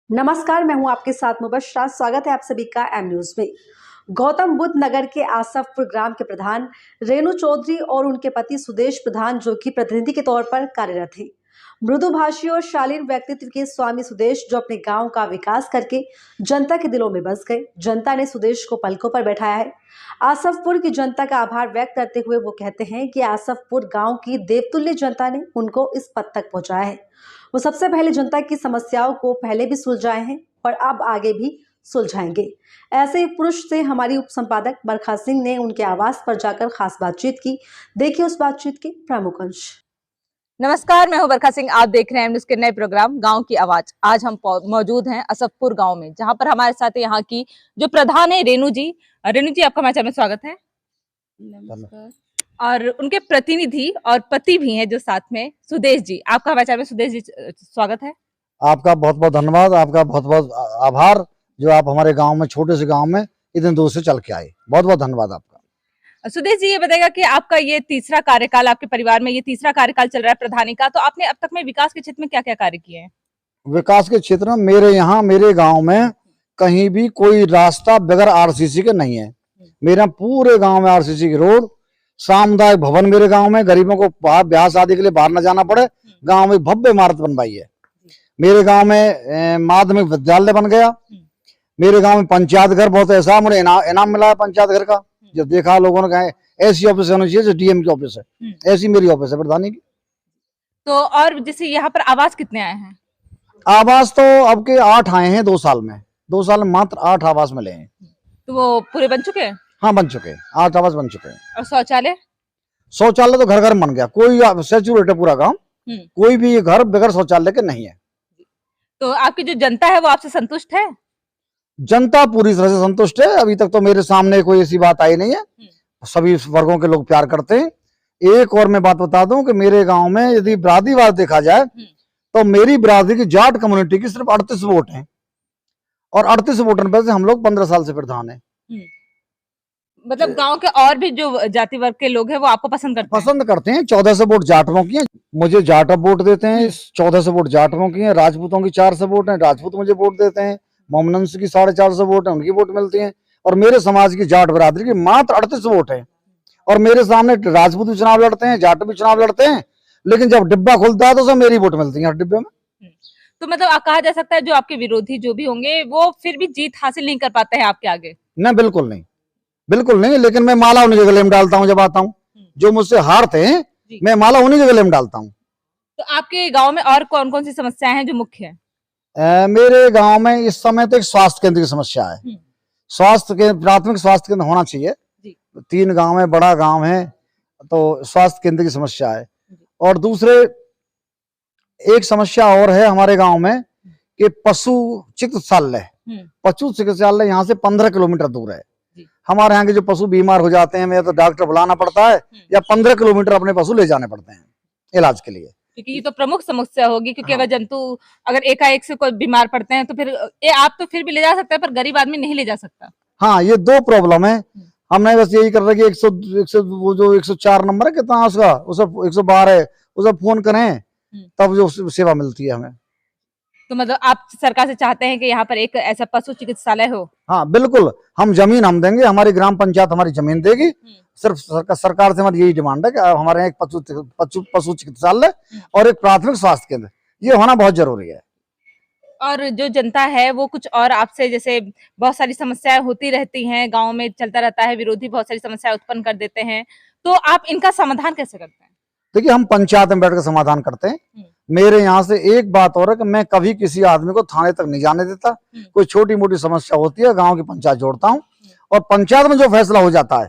नमस्कार, मैं हूं आपके साथ मुबश्शरा। स्वागत है आप सभी का एम न्यूज में। गौतम बुद्ध नगर के आसफपुर ग्राम के प्रधान रेणु चौधरी और उनके पति सुदेश प्रधान, जो कि प्रतिनिधि के तौर पर कार्यरत हैं, मृदुभाषी और शालीन व्यक्तित्व के स्वामी सुदेश, जो अपने गांव का विकास करके जनता के दिलों में बस गए। जनता ने सुदेश को पलकों पर बैठाया है। आसफपुर की जनता का आभार व्यक्त करते हुए वो कहते हैं कि आसफपुर गांव की देवतुल्य जनता ने उनको इस पद तक पहुंचाया है। वो सबसे पहले जनता की समस्याओं को पहले भी सुलझाए हैं और अब आगे भी सुलझाएंगे। ऐसे एक पुरुष से हमारी उप संपादक बरखा सिंह ने उनके आवास पर जाकर खास बातचीत की। देखिए उस बातचीत के प्रमुख अंश। नमस्कार, मैं हूं बरखा सिंह। आप देख रहे हैं न्यूज के नए प्रोग्राम गांव की आवाज। आज हम मौजूद हैं आसफपुर गांव में, जहां पर हमारे साथ यहाँ की जो प्रधान है रेणु जी। रेणु जी, आपका हमारे चैनल में स्वागत है। नमस्कार। और उनके प्रतिनिधि और पति भी हैं जो साथ में, सुदेश जी। आपका हमारे चैनल में सुदेश जी स्वागत है। आपका बहुत बहुत धन्यवाद, आपका बहुत बहुत आभार जो आप हमारे गांव में, छोटे से गांव में इतने दूर से चल के आए। बहुत बहुत धन्यवाद आपका। सुदेश जी, ये बताएगा कि आपका ये तीसरा कार्यकाल, आपके परिवार में ये तीसरा कार्यकाल चल रहा है प्रधानी का, तो आपने अब तक में विकास के क्षेत्र में क्या क्या कार्य किए हैं? विकास के क्षेत्र में मेरे गांव में कहीं भी कोई रास्ता बगैर आरसीसी के नहीं है। मेरे पूरे गांव में आरसीसी की रोड, सामुदायिक भवन मेरे गांव में, गरीबों को ब्याह शादी के लिए बाहर न जाना पड़े। गांव में भव्य इमारत बनवाई है। मेरे गांव में माध्यमिक विद्यालय बन गया। मेरे गांव में पंचायत घर बहुत ऐसा, मुझे इनाम मिला है पंचायत घर का। जो देखा लोगों ने कहा ऐसी ऑफिस होनी चाहिए जो डीएम की ऑफिस है, ऐसी मेरी ऑफिस है प्रधानी की। तो और जैसे यहाँ पर आवास कितने आए हैं? आवास तो अब के 8 आए हैं 2 साल में। 2 साल में मात्र 8 आवास मिले हैं। तो वो पूरे बन चुके हैं? हाँ, बन चुके हैं, 8 आवास बन चुके हैं। और शौचालय? शौचालय तो घर घर बन गया। कोई सैचुरेट है पूरा गाँव, कोई भी घर बगैर शौचालय के नहीं है। तो आपकी जो जनता है वो आपसे संतुष्ट है? जनता पूरी तरह से संतुष्ट है। अभी तक तो मेरे सामने कोई ऐसी बात आई नहीं है। सभी वर्गों के लोग प्यार करते हैं। एक और मैं बात बता दूं कि मेरे गांव में यदि बिरादरीवाद देखा जाए तो मेरी बिरादरी की जाट कम्युनिटी की सिर्फ 38 वोट हैं, और 38 वोटों में से हम लोग 15 साल से प्रधान हैं। मतलब गांव के और भी जो जाति वर्ग के लोग हैं वो आपको पसंद करते हैं? 1400 वोट जाटों की हैं। मुझे जाट वोट देते हैं। 1400 वोट जाटों की हैं। राजपूतों की 400 वोट हैं, राजपूत मुझे वोट देते हैं। मोमनंस की 450 वोट है, उनकी वोट मिलती है। और मेरे समाज की जाट बरादरी की मात्र 38 वोट है। और मेरे सामने राजपूत भी चुनाव लड़ते हैं, जाट भी चुनाव लड़ते हैं, लेकिन जब डिब्बा खुलता है तो सब मेरी वोट मिलती है हर डिब्बे में। तो मतलब कहा जा सकता है जो आपके विरोधी जो भी होंगे वो फिर भी जीत हासिल नहीं कर पाते हैं आपके आगे? नहीं, बिल्कुल नहीं, बिल्कुल नहीं। लेकिन मैं माला उन्हीं के गले में डालता हूँ। जब आता हूँ, जो मुझसे हारते हैं मैं माला उन्हीं के गले में डालता हूँ। तो आपके गाँव में और कौन कौन सी समस्याएं हैं जो मुख्य है? मेरे गांव में इस समय तो एक स्वास्थ्य केंद्र की समस्या है। स्वास्थ्य केंद्र, प्राथमिक स्वास्थ्य केंद्र होना चाहिए। 3 गांव है, बड़ा गांव है, तो स्वास्थ्य केंद्र की समस्या है। और दूसरे एक समस्या और है हमारे गांव में कि पशु चिकित्सालय यहाँ से 15 किलोमीटर दूर है। हमारे यहाँ के जो पशु बीमार हो जाते हैं, हमें तो डॉक्टर बुलाना पड़ता है या 15 किलोमीटर अपने पशु ले जाने पड़ते हैं इलाज के लिए। क्योंकि ये तो प्रमुख समस्या होगी, क्योंकि अगर जंतु अगर एकाएक से कोई बीमार पड़ते हैं तो फिर आप तो फिर भी ले जा सकते हैं, पर गरीब आदमी नहीं ले जा सकता। हाँ, ये 2 प्रॉब्लम है। हमने बस यही कर रहे कि 100 वो जो 104 नंबर है, कितना उसका, उसे 112 है, उसे फोन करें तब जो सेवा मिलती है हमें। तो मतलब आप सरकार से चाहते हैं कि यहाँ पर एक ऐसा पशु चिकित्सालय हो? हाँ बिल्कुल, हम जमीन हम देंगे, हमारी ग्राम पंचायत हमारी जमीन देगी। सिर्फ सरकार से हमारी यही डिमांड है कि हमारे यहाँ एक पशु चिकित्सालय और एक प्राथमिक स्वास्थ्य केंद्र, ये होना बहुत जरूरी है। और जो जनता है वो कुछ और आपसे, जैसे बहुत सारी समस्याएं होती रहती हैं, गांव में चलता रहता है, विरोधी बहुत सारी समस्याएं उत्पन्न कर देते हैं, तो आप इनका समाधान कैसे करते हैं? देखिए, हम पंचायत में बैठकर समाधान करते हैं। मेरे यहाँ से एक बात और है कि मैं कभी किसी आदमी को थाने तक नहीं जाने देता। कोई छोटी मोटी समस्या होती है, गांव की पंचायत जोड़ता हूँ, और पंचायत में जो फैसला हो जाता है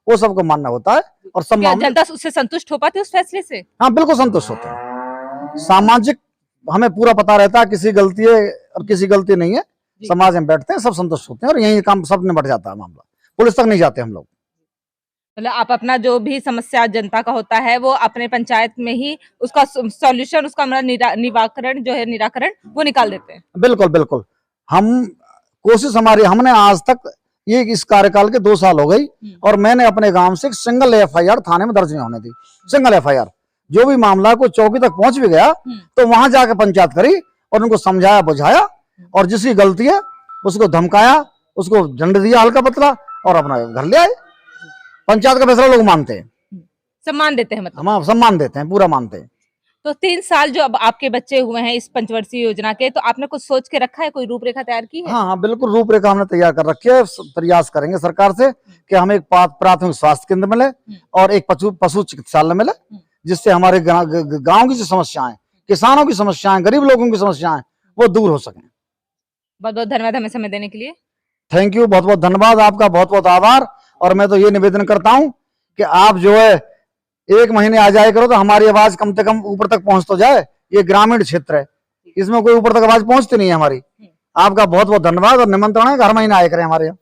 वो सबको मानना होता है। और सब जनता उससे संतुष्ट हो पाती है उस फैसले से? हाँ, बिल्कुल संतुष्ट होते हैं। सामाजिक हमें पूरा पता रहता है किसी गलती है और किसी गलती नहीं है। समाज में बैठते हैं, सब संतुष्ट होते हैं, और यही काम सब निपट जाता है मामला। पुलिस तक नहीं जाते हम लोग। मतलब आप अपना जो भी समस्या जनता का होता है वो अपने पंचायत में ही उसका सॉल्यूशन, उसका निराकरण जो है, निराकरण वो निकाल देते हैं? बिल्कुल बिल्कुल। हम कोशिश हमारी, हमने आज तक ये इस कार्यकाल के 2 साल हो गई, और मैंने अपने गांव से एक सिंगल एफआईआर थाने में दर्ज नहीं होने दी। सिंगल एफआईआर, जो भी मामला को चौकी तक पहुंच भी गया तो वहां जाके पंचायत करी और उनको समझाया बुझाया और जिसकी गलती है उसको धमकाया, उसको दंड दिया हल्का पतला और अपना घर ले आए। पंचायत का फैसला लोग मानते हैं, सम्मान देते हैं, मतलब हम सम्मान देते हैं, पूरा मानते हैं। तो 3 साल जो अब आपके बच्चे हुए हैं इस पंचवर्षीय योजना के, तो आपने कुछ सोच के रखा है, कोई रूपरेखा तैयार की है? हाँ हाँ बिल्कुल, रूपरेखा हमने तैयार कर रखी है। प्रयास करेंगे सरकार से कि हमें एक प्राथमिक स्वास्थ्य केंद्र मिले और एक पशु चिकित्सालय मिले, जिससे हमारे गांव की जो समस्याएं, किसानों की समस्याएं, गरीब लोगों की समस्याएं वो दूर हो सकें। बहुत बहुत धन्यवाद हमें समय देने के लिए। थैंक यू, बहुत बहुत धन्यवाद आपका, बहुत बहुत आभार। और मैं तो ये निवेदन करता हूं कि आप जो है 1 महीने आ जाए करो तो हमारी आवाज कम से कम ऊपर तक पहुंच तो जाए। ये ग्रामीण क्षेत्र है, इसमें कोई ऊपर तक आवाज पहुंचती नहीं है हमारी। आपका बहुत बहुत धन्यवाद और निमंत्रण है, हर महीने आया करें हमारे यहाँ।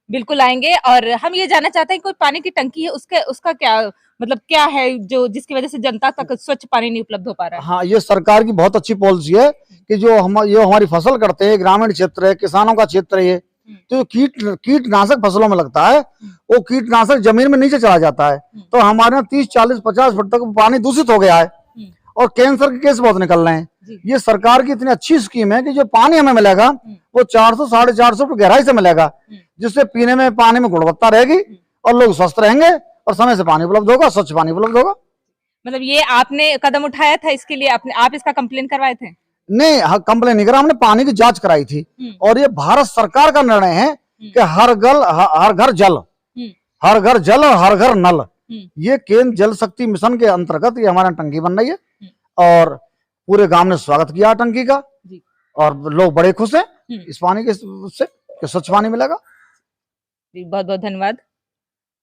बिल्कुल आएंगे। और हम ये जानना चाहते हैं, कोई पानी की टंकी है, उसका क्या मतलब क्या है जो जिसकी वजह से जनता तक स्वच्छ पानी नहीं उपलब्ध हो पा रहा है? हाँ, ये सरकार की बहुत अच्छी पॉलिसी है कि जो हमारी फसल करते हैं, ग्रामीण क्षेत्र है, किसानों का क्षेत्र है, ये तो कीटनाशक फसलों में लगता है, वो कीटनाशक जमीन में नीचे चला जाता है। तो हमारे यहाँ 30, 40, 50 फुट तक पानी दूषित हो गया है और कैंसर के केस बहुत निकल रहे हैं। ये सरकार की इतनी अच्छी स्कीम है कि जो पानी हमें मिलेगा वो 400, 450 फुट गहराई से मिलेगा, जिससे पीने में पानी में गुणवत्ता रहेगी और लोग स्वस्थ रहेंगे और समय से पानी उपलब्ध होगा, स्वच्छ पानी उपलब्ध होगा। मतलब ये आपने कदम उठाया था इसके लिए, आप इसका कंप्लेन करवाए थे? नहीं, कंप्लेन नहीं करा, हमने पानी की जांच कराई थी। और ये भारत सरकार का निर्णय है कि हर घर जल, हर घर जल और हर घर नल। ये केंद्र जल शक्ति मिशन के अंतर्गत ये हमारे टंकी बन रही है और पूरे गांव ने स्वागत किया टंकी का और लोग बड़े खुश हैं इस पानी के उससे कि स्वच्छ पानी मिलेगा। बहुत बहुत धन्यवाद।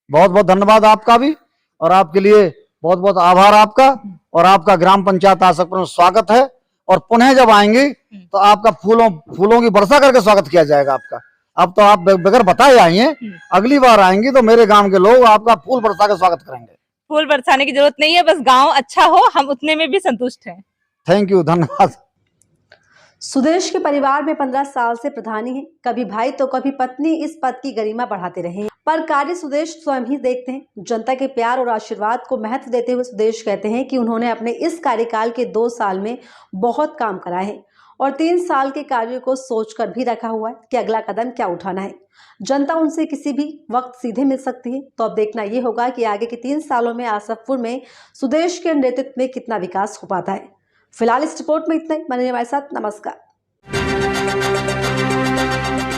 बहुत बहुत धन्यवाद आपका भी, और आपके लिए बहुत बहुत आभार आपका। और आपका ग्राम पंचायत आसकपुर में स्वागत है और पुनः जब आएंगे तो आपका फूलों की वर्षा करके स्वागत किया जाएगा आपका। अब तो आप बगैर बताए आई हैं, अगली बार आएंगी तो मेरे गांव के लोग आपका फूल बरसा के स्वागत करेंगे। फूल बरसाने की जरूरत नहीं है, बस गांव अच्छा हो, हम उतने में भी संतुष्ट हैं। थैंक यू, धन्यवाद। सुदेश के परिवार में 15 साल से प्रधानी है, कभी भाई तो कभी पत्नी इस पद की गरिमा बढ़ाते रहे हैं, पर कार्य सुदेश स्वयं ही देखते हैं। जनता के प्यार और आशीर्वाद को महत्व देते हुए सुदेश कहते हैं कि उन्होंने अपने इस कार्यकाल के 2 साल में बहुत काम करा है और 3 साल के कार्यों को सोचकर भी रखा हुआ है कि अगला कदम क्या उठाना है। जनता उनसे किसी भी वक्त सीधे मिल सकती है, तो अब देखना ये होगा कि आगे के 3 सालों में आसफपुर में सुदेश के नेतृत्व में कितना विकास हो पाता है। फिलहाल इस रिपोर्ट में इतना ही। बने हमारे साथ, नमस्कार।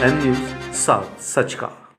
एन न्यूज़ साउथ सच का।